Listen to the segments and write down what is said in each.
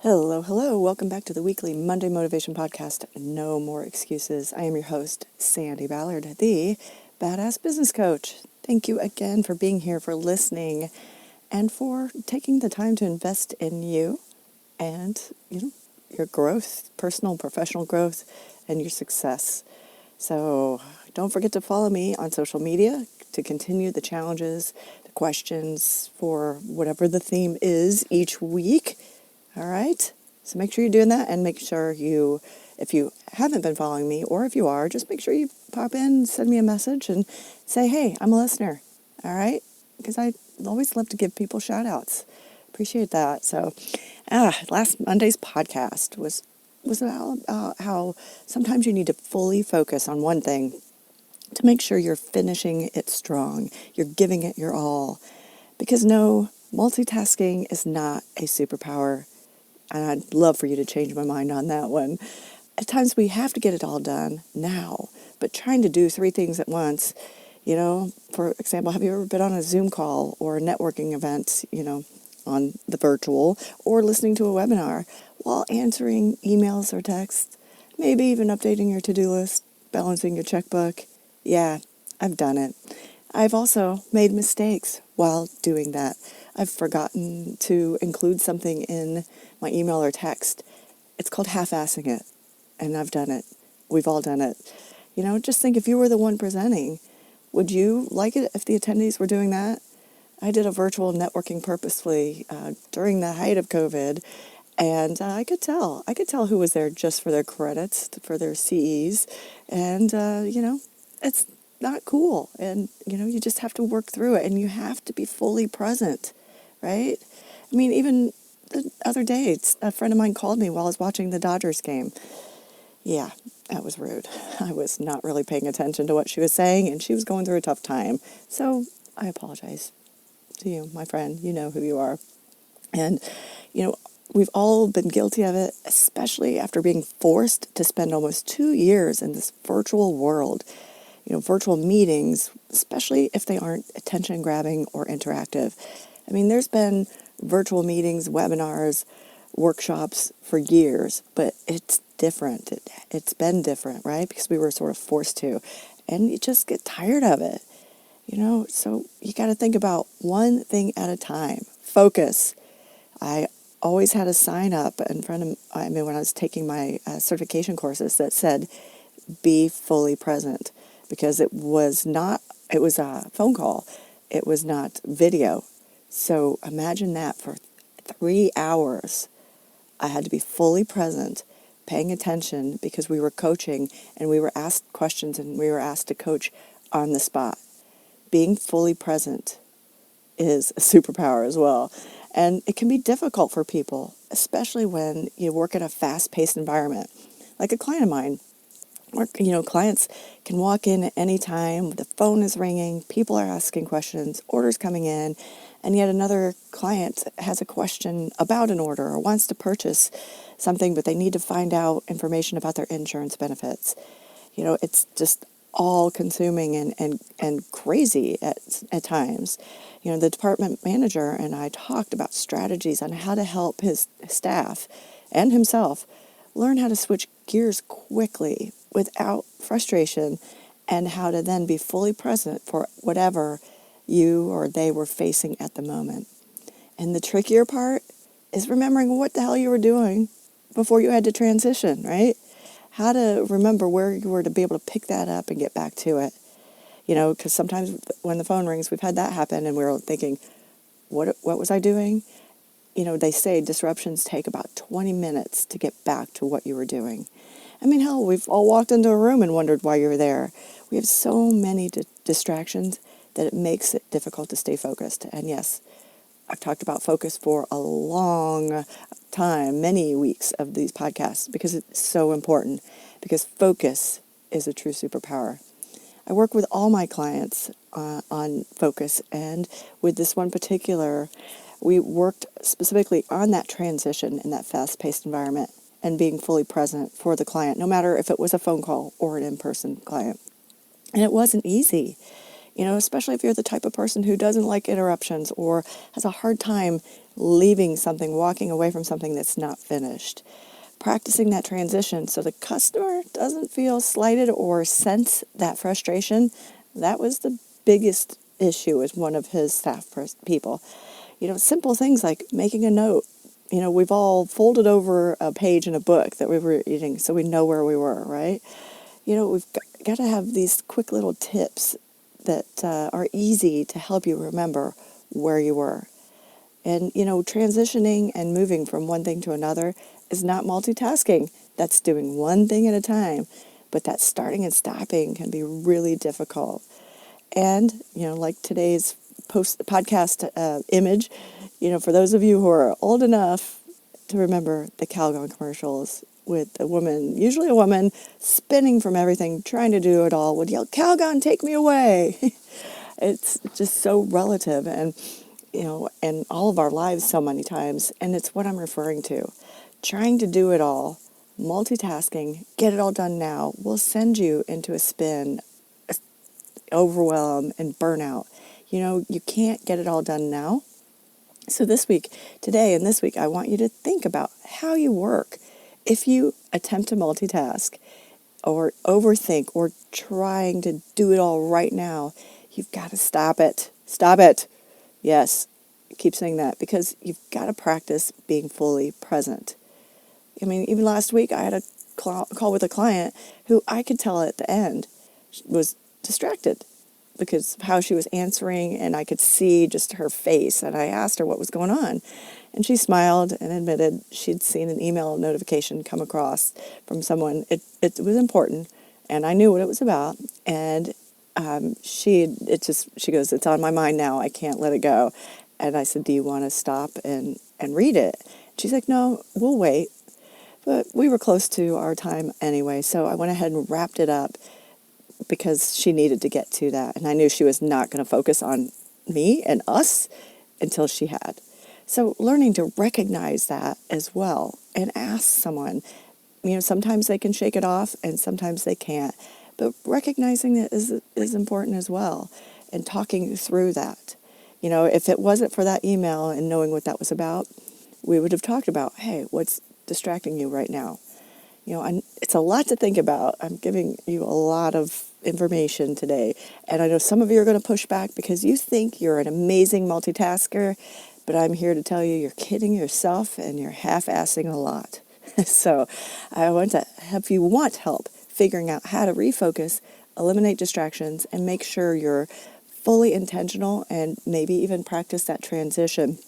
Hello, hello. Welcome back to the weekly Monday Motivation Podcast, No More Excuses. I am your host, Sandy Ballard, the Badass Business Coach. Thank you again for being here, for listening, and for taking the time to invest in you and, your growth, personal, professional growth, and your success. So don't forget to follow me on social media to continue the challenges, the questions for whatever the theme is each week. All right, so make sure you're doing that, and make sure if you haven't been following me, or if you are, just make sure you pop in, send me a message, and say, hey, I'm a listener, all right? Because I always love to give people shout-outs. Appreciate that. So, last Monday's podcast was about how sometimes you need to fully focus on one thing to make sure you're finishing it strong, you're giving it your all. Because no, multitasking is not a superpower. And I'd love for you to change my mind on that one. At times we have to get it all done now, but trying to do 3 things at once, for example, have you ever been on a Zoom call or a networking event, on the virtual, or listening to a webinar while answering emails or texts, maybe even updating your to-do list, balancing your checkbook? Yeah, I've done it. I've also made mistakes while doing that. I've forgotten to include something in my email or text. It's called half-assing it, and I've done it. We've all done it. Just think, if you were the one presenting, would you like it if the attendees were doing that? I did a virtual networking purposefully during the height of COVID, and I could tell. I could tell who was there just for their credits, for their CEs, and, it's not cool. And, you just have to work through it, and you have to be fully present, right? I mean, even the other day, a friend of mine called me while I was watching the Dodgers game. Yeah, that was rude. I was not really paying attention to what she was saying, and she was going through a tough time. So I apologize to you, my friend. You know who you are. And, we've all been guilty of it, especially after being forced to spend almost 2 years in this virtual world. Virtual meetings, especially if they aren't attention-grabbing or interactive. I mean, there's been virtual meetings, webinars, workshops for years, but it's different. It's been different, right? Because we were sort of forced to, and you just get tired of it, So you got to think about one thing at a time. Focus. I always had a sign up in front of, when I was taking my certification courses that said, be fully present, because it was a phone call. It was not video. So imagine that for 3 hours. I had to be fully present, paying attention, because we were coaching and we were asked questions and we were asked to coach on the spot. Being fully present is a superpower as well. And it can be difficult for people, especially when you work in a fast-paced environment. Like a client of mine, clients can walk in at any time, the phone is ringing, people are asking questions, orders coming in, and yet another client has a question about an order or wants to purchase something, but they need to find out information about their insurance benefits. It's just all consuming and crazy at times. The department manager and I talked about strategies on how to help his staff and himself learn how to switch gears quickly without frustration, and how to then be fully present for whatever you or they were facing at the moment. And the trickier part is remembering what the hell you were doing before you had to transition, right? How to remember where you were to be able to pick that up and get back to it. Because sometimes when the phone rings, we've had that happen, and we're thinking, what was I doing? They say disruptions take about 20 minutes to get back to what you were doing. I mean, hell, we've all walked into a room and wondered why you were there. We have so many distractions that it makes it difficult to stay focused. And yes, I've talked about focus for a long time, many weeks of these podcasts, because it's so important, because focus is a true superpower. I work with all my clients on focus, and with this one particular, we worked specifically on that transition in that fast-paced environment and being fully present for the client, no matter if it was a phone call or an in-person client. And it wasn't easy. Especially if you're the type of person who doesn't like interruptions or has a hard time leaving something, walking away from something that's not finished. Practicing that transition so the customer doesn't feel slighted or sense that frustration. That was the biggest issue with one of his staff people. Simple things like making a note. We've all folded over a page in a book that we were reading so we know where we were, right? We've got to have these quick little tips that are easy to help you remember where you were. And, transitioning and moving from one thing to another is not multitasking. That's doing one thing at a time. But that starting and stopping can be really difficult. And, like today's podcast image, for those of you who are old enough to remember the Calgon commercials with a woman, usually a woman, spinning from everything, trying to do it all, would yell, "Calgon, take me away." It's just so relative and, in all of our lives so many times. And it's what I'm referring to. Trying to do it all, multitasking, get it all done now, will send you into a spin, overwhelm, and burnout. You can't get it all done now. So today and this week, I want you to think about how you work. If you attempt to multitask or overthink or trying to do it all right now, you've got to stop it. Stop it. Yes, keep saying that because you've got to practice being fully present. I mean, even last week, I had a call with a client who I could tell at the end was distracted because of how she was answering, and I could see just her face. And I asked her what was going on. And she smiled and admitted she'd seen an email notification come across from someone. It was important, and I knew what it was about. And she goes, "It's on my mind now. I can't let it go." And I said, "Do you want to stop and read it?" She's like, "No, we'll wait." But we were close to our time anyway, so I went ahead and wrapped it up because she needed to get to that. And I knew she was not going to focus on me and us until she had. So learning to recognize that as well and ask someone, sometimes they can shake it off and sometimes they can't. But recognizing that is important as well and talking through that. If it wasn't for that email and knowing what that was about, we would have talked about, hey, what's distracting you right now? It's a lot to think about. I'm giving you a lot of information today. And I know some of you are going to push back because you think you're an amazing multitasker, but I'm here to tell you you're kidding yourself and you're half-assing a lot. So I want to, if you want help figuring out how to refocus, eliminate distractions, and make sure you're fully intentional and maybe even practice that transition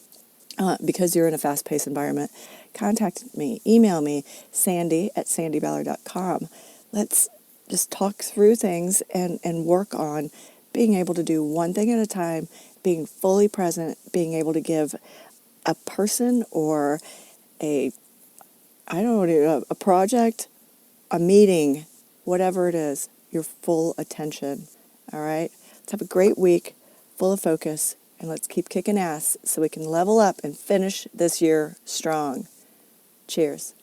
because you're in a fast-paced environment, contact me, email me, sandy@sandyballard.com. Let's just talk through things and work on being able to do one thing at a time, being fully present, being able to give a person or a project, a meeting, whatever it is, your full attention. All right? Let's have a great week, full of focus, and let's keep kicking ass so we can level up and finish this year strong. Cheers.